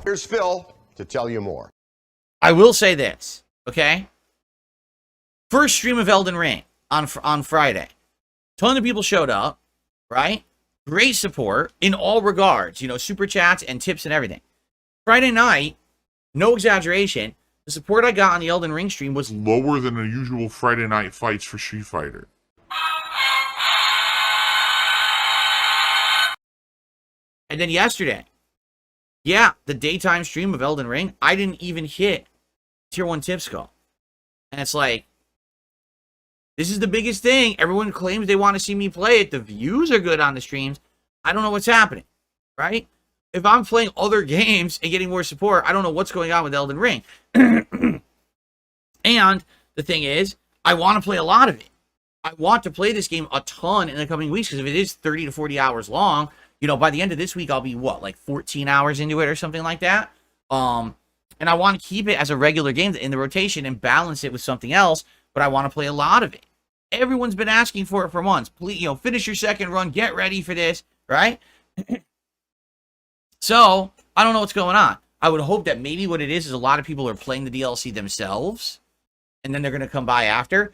Here's Phil to tell you more. I will say this, okay? First stream of Elden Ring on Friday. Ton of people showed up, right? Great support in all regards, you know, super chats and tips and everything. Friday night, no exaggeration, the support I got on the Elden Ring stream was lower than the usual Friday night fights for Street Fighter. And then yesterday, yeah, the daytime stream of Elden Ring, I didn't even hit Tier 1 tip skull. And it's like, this is the biggest thing. Everyone claims they want to see me play it. The views are good on the streams. I don't know what's happening, right? If I'm playing other games and getting more support, I don't know what's going on with Elden Ring. And the thing is, I want to play a lot of it. I want to play this game a ton in the coming weeks, because if it is 30 to 40 hours long, you know, by the end of this week, I'll be, what, like 14 hours into it or something like that? And I want to keep it as a regular game in the rotation and balance it with something else, but I want to play a lot of it. Everyone's been asking for it for months. Please, you know, finish your second run, get ready for this, right? So, I don't know what's going on. I would hope that maybe what it is a lot of people are playing the DLC themselves, and then they're going to come by after.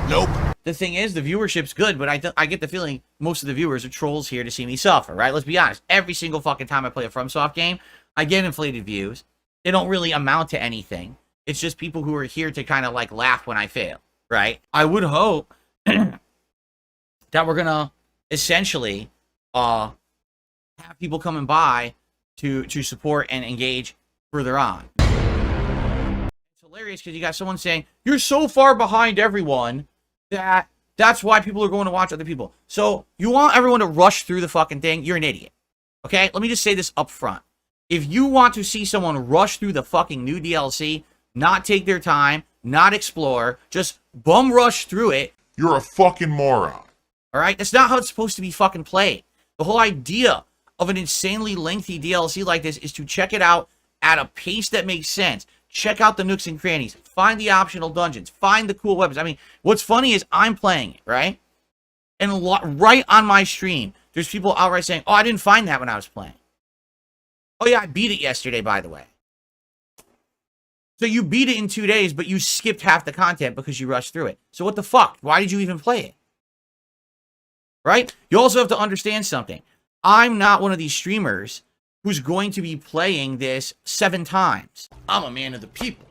Nope. The thing is, the viewership's good, but I get the feeling most of the viewers are trolls here to see me suffer, right? Let's be honest. Every single fucking time I play a FromSoft game, I get inflated views. They don't really amount to anything. It's just people who are here to kind of like laugh when I fail, right? I would hope that we're going to essentially have people coming by to support and engage further on. It's hilarious because you got someone saying, you're so far behind everyone that's why people are going to watch other people. So you want everyone to rush through the fucking thing? You're an idiot. Okay? Let me just say this up front. If you want to see someone rush through the fucking new DLC, not take their time, not explore, just bum rush through it, you're a fucking moron. Alright? That's not how it's supposed to be fucking played. The whole idea of an insanely lengthy DLC like this is to check it out at a pace that makes sense. Check out the nooks and crannies. Find the optional dungeons. Find the cool weapons. I mean, what's funny is I'm playing it, right? And right on my stream, there's people outright saying, oh, I didn't find that when I was playing. Oh, yeah, I beat it yesterday, by the way. So you beat it in 2 days, but you skipped half the content because you rushed through it. So what the fuck? Why did you even play it? Right? You also have to understand something. I'm not one of these streamers who's going to be playing this 7 times. I'm a man of the people.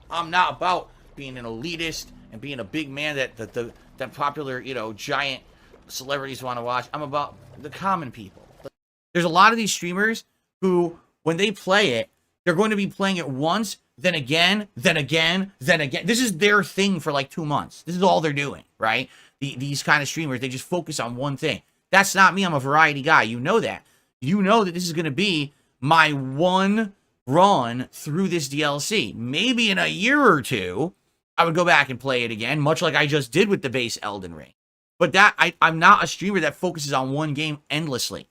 I'm not about being an elitist and being a big man that popular, you know, giant celebrities want to watch. I'm about the common people. There's a lot of these streamers who, when they play it, they're going to be playing it once, then again, then again, then again. This is their thing for like 2 months. This is all they're doing, right? These kind of streamers, they just focus on one thing. That's not me. I'm a variety guy. You know that. You know that this is going to be my one run through this DLC. Maybe in a year or two, I would go back and play it again, much like I just did with the base Elden Ring. But I'm not a streamer that focuses on one game endlessly.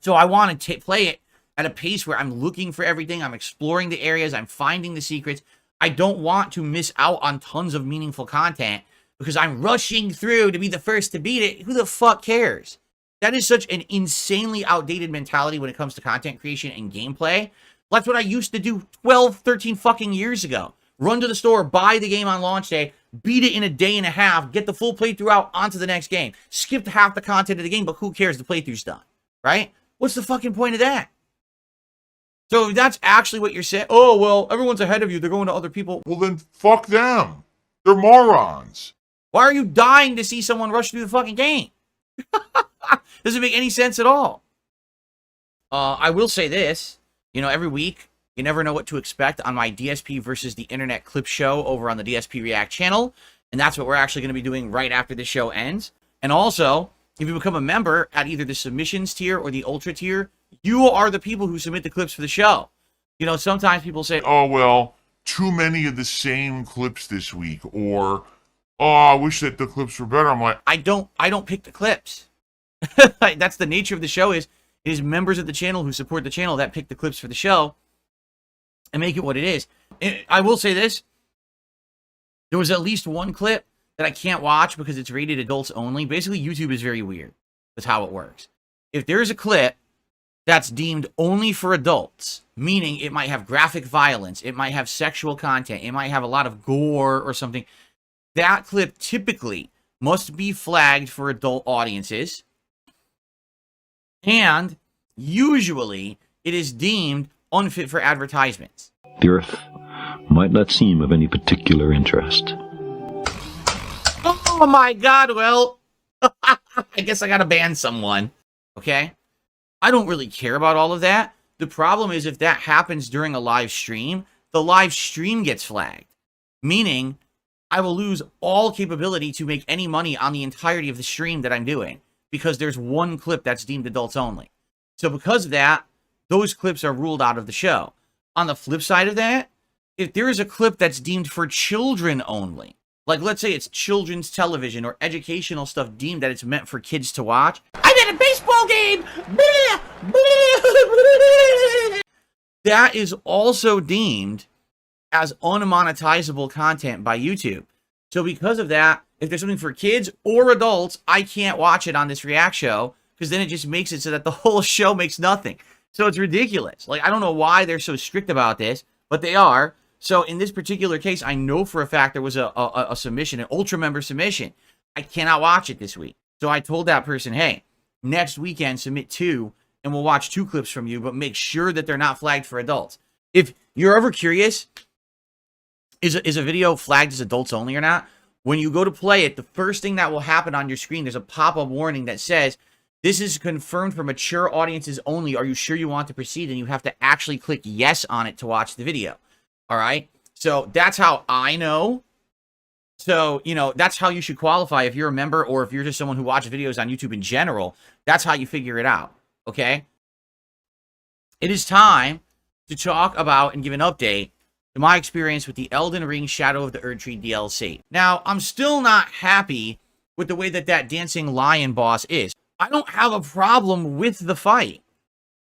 So I want to play it at a pace where I'm looking for everything. I'm exploring the areas. I'm finding the secrets. I don't want to miss out on tons of meaningful content because I'm rushing through to be the first to beat it. Who the fuck cares? That is such an insanely outdated mentality when it comes to content creation and gameplay. That's what I used to do 12, 13 fucking years ago. Run to the store, buy the game on launch day, beat it in a day and a half, get the full playthrough out, onto the next game. Skipped half the content of the game, but who cares? The playthrough's done, right? What's the fucking point of that? So if that's actually what you're saying, oh, well, everyone's ahead of you. They're going to other people. Well, then fuck them. They're morons. Why are you dying to see someone rush through the fucking game? Doesn't make any sense at all. I will say this. You know, every week, you never know what to expect on my DSP versus the Internet clip show over on the DSP React channel. And that's what we're actually going to be doing right after the show ends. And also, if you become a member at either the submissions tier or the ultra tier, you are the people who submit the clips for the show. You know, sometimes people say, oh, well, too many of the same clips this week. Or, oh, I wish that the clips were better. I'm like, I don't pick the clips. That's the nature of the show. It is members of the channel who support the channel that pick the clips for the show and make it what it is. I will say this. There was at least one clip that I can't watch because it's rated adults only. Basically, YouTube is very weird. That's how it works. If there's a clip that's deemed only for adults, meaning it might have graphic violence, it might have sexual content, it might have a lot of gore or something, that clip typically must be flagged for adult audiences. And usually it is deemed unfit for advertisements. The Earth might not seem of any particular interest. Oh my God, well, I guess I gotta ban someone, okay? I don't really care about all of that. The problem is if that happens during a live stream, the live stream gets flagged, meaning I will lose all capability to make any money on the entirety of the stream that I'm doing because there's one clip that's deemed adults only. So because of that, those clips are ruled out of the show. On the flip side of that, if there is a clip that's deemed for children only, like let's say it's children's television or educational stuff deemed that it's meant for kids to watch. I'm at a baseball game! That is also deemed as unmonetizable content by YouTube. So because of that, if there's something for kids or adults, I can't watch it on this React show because then it just makes it so that the whole show makes nothing. So it's ridiculous. Like, I don't know why they're so strict about this, but they are. So in this particular case, I know for a fact there was a submission, an ultra member submission. I cannot watch it this week. So I told that person, hey, next weekend submit 2 and we'll watch 2 clips from you, but make sure that they're not flagged for adults. If you're ever curious, is a video flagged as adults only or not? When you go to play it, the first thing that will happen on your screen, there's a pop-up warning that says, this is confirmed for mature audiences only. Are you sure you want to proceed? And you have to actually click yes on it to watch the video. All right. So that's how I know. So, you know, that's how you should qualify if you're a member or if you're just someone who watches videos on YouTube in general. That's how you figure it out. Okay. It is time to talk about and give an update to my experience with the Elden Ring Shadow of the Erdtree DLC. Now, I'm still not happy with the way that dancing lion boss is. I don't have a problem with the fight.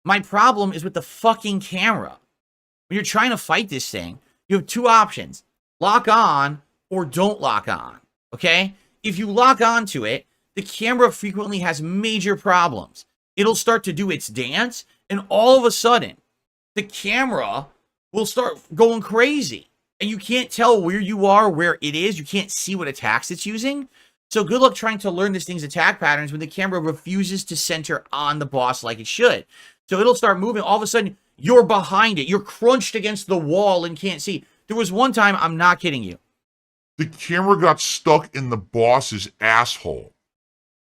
My problem is with the fucking camera. When you're trying to fight this thing, you have 2 options. Lock on or don't lock on, okay? If you lock on to it, the camera frequently has major problems. It'll start to do its dance, and all of a sudden, the camera will start going crazy. And you can't tell where you are, where it is. You can't see what attacks it's using. So good luck trying to learn this thing's attack patterns when the camera refuses to center on the boss like it should. So it'll start moving. All of a sudden, you're behind it. You're crunched against the wall and can't see. There was one time, I'm not kidding you. The camera got stuck in the boss's asshole.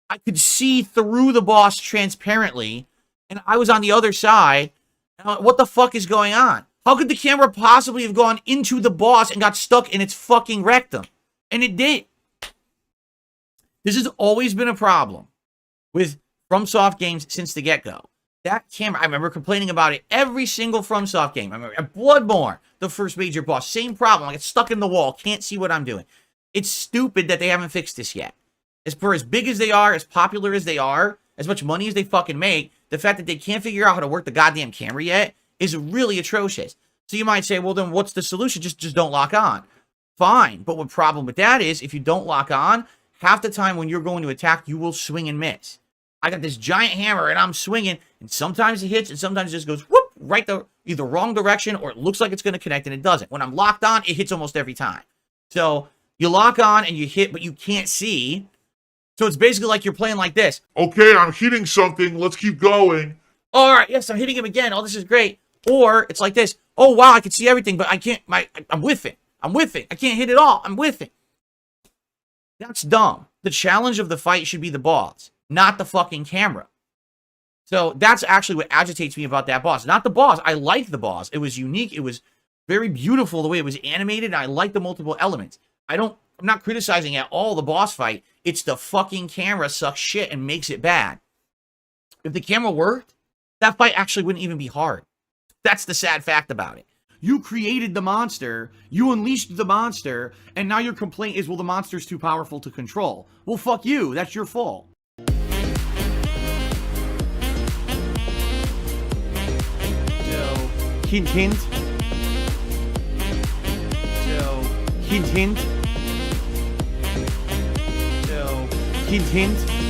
I could see through the boss transparently, and I was on the other side. What the fuck is going on? How could the camera possibly have gone into the boss and got stuck in its fucking rectum? And it did. This has always been a problem with FromSoft games since the get-go. That camera, I remember complaining about it every single FromSoft game. I remember at Bloodborne, the first major boss, same problem. I get stuck in the wall, can't see what I'm doing. It's stupid that they haven't fixed this yet. For as big as they are, as popular as they are, as much money as they fucking make, the fact that they can't figure out how to work the goddamn camera yet is really atrocious. So you might say, well, then what's the solution? Just don't lock on. Fine. But the problem with that is if you don't lock on, half the time when you're going to attack, you will swing and miss. I got this giant hammer and I'm swinging, and sometimes it hits and sometimes it just goes whoop right the either wrong direction or it looks like it's going to connect and it doesn't. When I'm locked on, it hits almost every time. So you lock on and you hit, but you can't see. So it's basically like you're playing like this. Okay, I'm hitting something. Let's keep going. All right, yes, I'm hitting him again. Oh, this is great. Or it's like this. Oh, wow, I can see everything, but I can't. I'm with it. I'm with it. I can't hit it all. I'm with it. That's dumb. The challenge of the fight should be the boss, not the fucking camera. So that's actually what agitates me about that boss. Not the boss. I like the boss. It was unique. It was very beautiful the way it was animated. I like the multiple elements. I'm not criticizing at all the boss fight. It's the fucking camera sucks shit and makes it bad. If the camera worked, that fight actually wouldn't even be hard. That's the sad fact about it. You created the monster, you unleashed the monster, and now your complaint is, well, the monster's too powerful to control. Well, fuck you. That's your fault. So, hint, hint. So, hint, hint. Hint, hint.